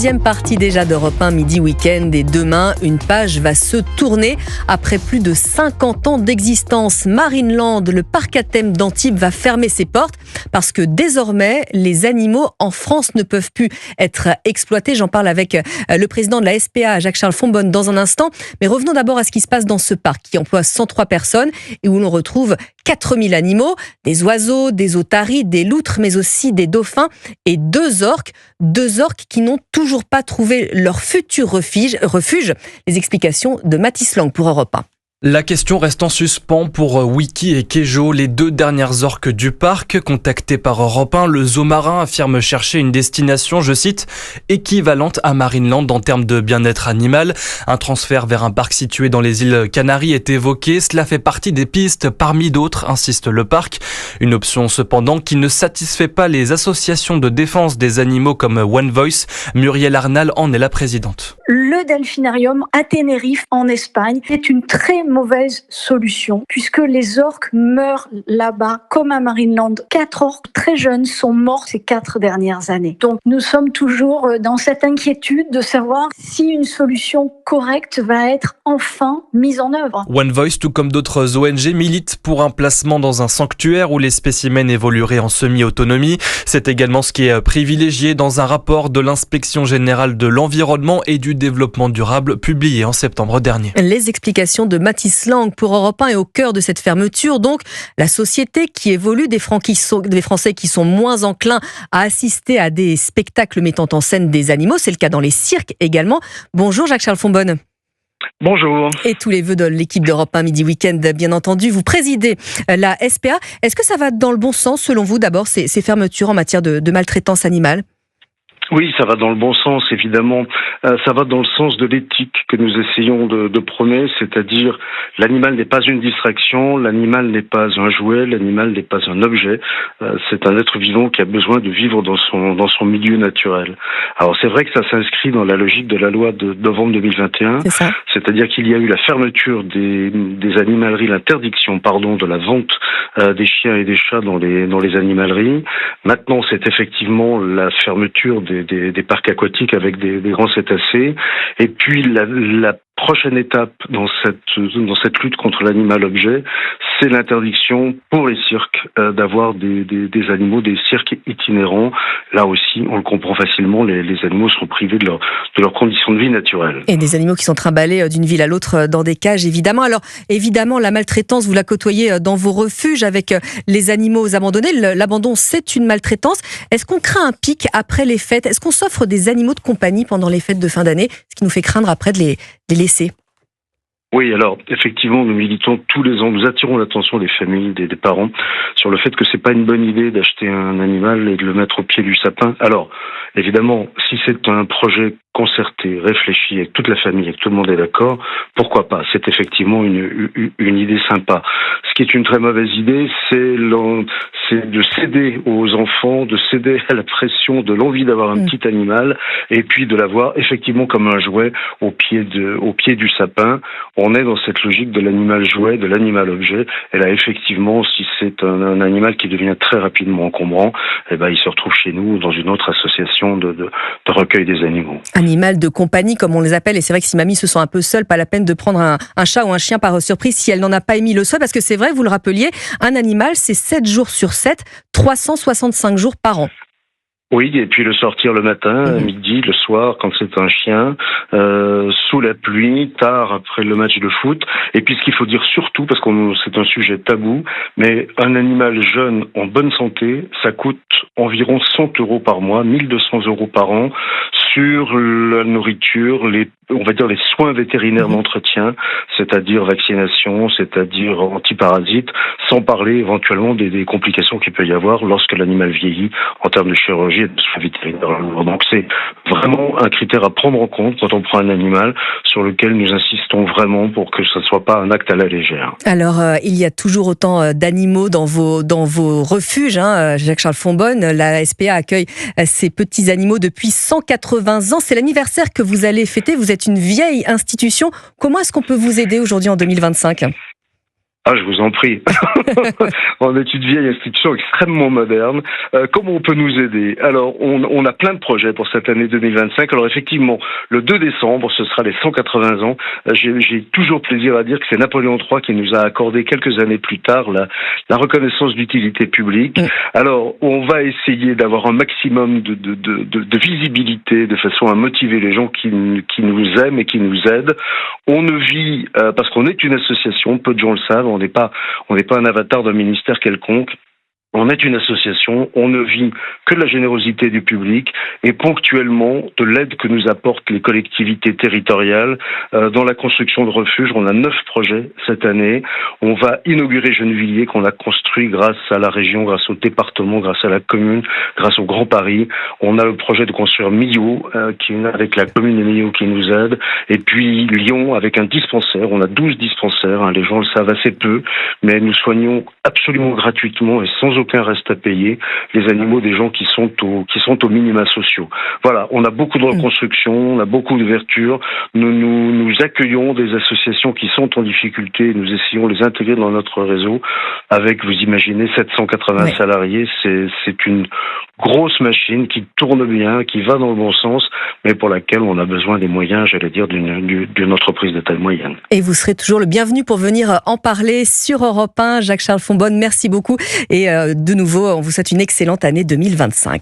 Deuxième partie déjà d'Europe 1 Midi Week-end et demain, une page va se tourner. Après plus de 50 ans d'existence, Marineland, le parc à thème d'Antibes, va fermer ses portes parce que désormais, les animaux en France ne peuvent plus être exploités. J'en parle avec le président de la SPA, Jacques-Charles Fonbonne, dans un instant. Mais revenons d'abord à ce qui se passe dans ce parc qui emploie 103 personnes et où l'on retrouve 4000 animaux, des oiseaux, des otaries, des loutres, mais aussi des dauphins et deux orques qui n'ont toujours pas trouvé leur futur refuge. Les explications de Mathis Lang pour Europe 1. La question reste en suspens pour Wiki et Kejo, les deux dernières orques du parc. Contactés par Europe 1, le zoo marin affirme chercher une destination, je cite, équivalente à Marineland en termes de bien-être animal. Un transfert vers un parc situé dans les îles Canaries est évoqué. Cela fait partie des pistes parmi d'autres, insiste le parc. Une option cependant qui ne satisfait pas les associations de défense des animaux comme One Voice. Muriel Arnal en est la présidente. Le delphinarium à Tenerife en Espagne est une très mauvaise solution puisque les orques meurent là-bas comme à Marineland. 4 orques très jeunes sont morts ces 4 dernières années. Donc nous sommes toujours dans cette inquiétude de savoir si une solution correcte va être enfin mise en œuvre. One Voice, tout comme d'autres ONG, milite pour un placement dans un sanctuaire où les spécimens évolueraient en semi-autonomie. C'est également ce qui est privilégié dans un rapport de l'Inspection générale de l'environnement et du développement durable publié en septembre dernier. Les explications de Mathis Lang pour Europe 1 est au cœur de cette fermeture. Donc, la société qui évolue, des Français qui sont moins enclins à assister à des spectacles mettant en scène des animaux. C'est le cas dans les cirques également. Bonjour Jacques-Charles Fonbonne. Bonjour. Et tous les vœux de l'équipe d'Europe 1 Midi Week-end, bien entendu. Vous présidez la SPA. Est-ce que ça va dans le bon sens, selon vous, d'abord, ces fermetures en matière de maltraitance animale ? Oui, ça va dans le bon sens, évidemment. Ça va dans le sens de l'éthique que nous essayons de prôner, c'est-à-dire l'animal n'est pas une distraction, l'animal n'est pas un jouet, l'animal n'est pas un objet. C'est un être vivant qui a besoin de vivre dans son milieu naturel. Alors c'est vrai que ça s'inscrit dans la logique de la loi de novembre 2021, c'est-à-dire qu'il y a eu la fermeture des animaleries, l'interdiction, de la vente des chiens et des chats dans les animaleries. Maintenant, c'est effectivement la fermeture des parcs aquatiques avec des grands cétacés. Et puis la prochaine étape dans cette lutte contre l'animal-objet, c'est l'interdiction pour les cirques d'avoir des animaux, des cirques itinérants. Là aussi, on le comprend facilement, les animaux seront privés de leurs conditions de vie naturelles. Et des animaux qui sont trimballés d'une ville à l'autre dans des cages, évidemment. Alors, évidemment, la maltraitance, vous la côtoyez dans vos refuges avec les animaux abandonnés. L'abandon, c'est une maltraitance. Est-ce qu'on craint un pic après les fêtes ? Est-ce qu'on s'offre des animaux de compagnie pendant les fêtes de fin d'année ? Ce qui nous fait craindre après de les laisser. Oui, alors effectivement, nous militons tous les ans, nous attirons l'attention des familles, des parents, sur le fait que c'est pas une bonne idée d'acheter un animal et de le mettre au pied du sapin. Alors, évidemment, si c'est un projet concerté, réfléchi, avec toute la famille, avec tout le monde est d'accord, pourquoi pas ? C'est effectivement une idée sympa. Ce qui est une très mauvaise idée, c'est de céder aux enfants, de céder à la pression de l'envie d'avoir un petit animal, et puis de l'avoir effectivement comme un jouet au pied du sapin. On est dans cette logique de l'animal jouet, de l'animal objet, et là effectivement, si c'est un animal qui devient très rapidement encombrant, il se retrouve chez nous dans une autre association de recueil des animaux. Animal de compagnie, comme on les appelle, et c'est vrai que si mamie se sent un peu seule, pas la peine de prendre un chat ou un chien par surprise si elle n'en a pas émis le souhait, parce que c'est vrai, vous le rappeliez, un animal, c'est 7 jours sur 7, 365 jours par an. Oui, et puis le sortir le matin, à midi, le soir, quand c'est un chien, sous la pluie, tard après le match de foot. Et puis ce qu'il faut dire surtout, parce que c'est un sujet tabou, mais un animal jeune en bonne santé, ça coûte environ 100 € par mois, 1200 € par an, sur la nourriture, les soins vétérinaires d'entretien, c'est-à-dire vaccination, c'est-à-dire antiparasites, sans parler éventuellement des complications qu'il peut y avoir lorsque l'animal vieillit en termes de chirurgie et de soins vétérinaires. Donc c'est vraiment un critère à prendre en compte quand on prend un animal, sur lequel nous insistons vraiment pour que ce ne soit pas un acte à la légère. Alors, il y a toujours autant d'animaux dans vos refuges, Jacques-Charles Fonbonne. La SPA accueille ces petits animaux depuis 180 ans. C'est l'anniversaire que vous allez fêter. Vous êtes une vieille institution. Comment est-ce qu'on peut vous aider aujourd'hui en 2025 ? Ah, je vous en prie. On est une vieille institution extrêmement moderne. Comment on peut nous aider? Alors, on a plein de projets pour cette année 2025. Alors, effectivement, le 2 décembre, ce sera les 180 ans. J'ai toujours plaisir à dire que c'est Napoléon III qui nous a accordé quelques années plus tard la reconnaissance d'utilité publique. Alors, on va essayer d'avoir un maximum de visibilité de façon à motiver les gens qui nous aiment et qui nous aident. On ne vit, parce qu'on est une association, peu de gens le savent, on n'est pas un avatar d'un ministère quelconque. On est une association, on ne vit que de la générosité du public et ponctuellement de l'aide que nous apportent les collectivités territoriales. Dans la construction de refuges, on a 9 projets cette année. On va inaugurer Gennevilliers qu'on a construit grâce à la région, grâce au département, grâce à la commune, grâce au Grand Paris. On a le projet de construire Millau, avec la commune de Millau qui nous aide. Et puis Lyon avec un dispensaire. On a 12 dispensaires, les gens le savent assez peu, mais nous soignons absolument gratuitement et sans aucun reste à payer les animaux des gens qui sont aux minima sociaux. Voilà, on a beaucoup de reconstruction, on a beaucoup d'ouverture. Nous accueillons des associations qui sont en difficulté. Nous essayons de les intégrer dans notre réseau avec, vous imaginez, 780 salariés. C'est une grosse machine qui tourne bien, qui va dans le bon sens, mais pour laquelle on a besoin des moyens, j'allais dire, d'une entreprise de taille moyenne. Et vous serez toujours le bienvenu pour venir en parler sur Europe 1. Jacques-Charles Fonbonne, merci beaucoup. Et de nouveau, on vous souhaite une excellente année 2025.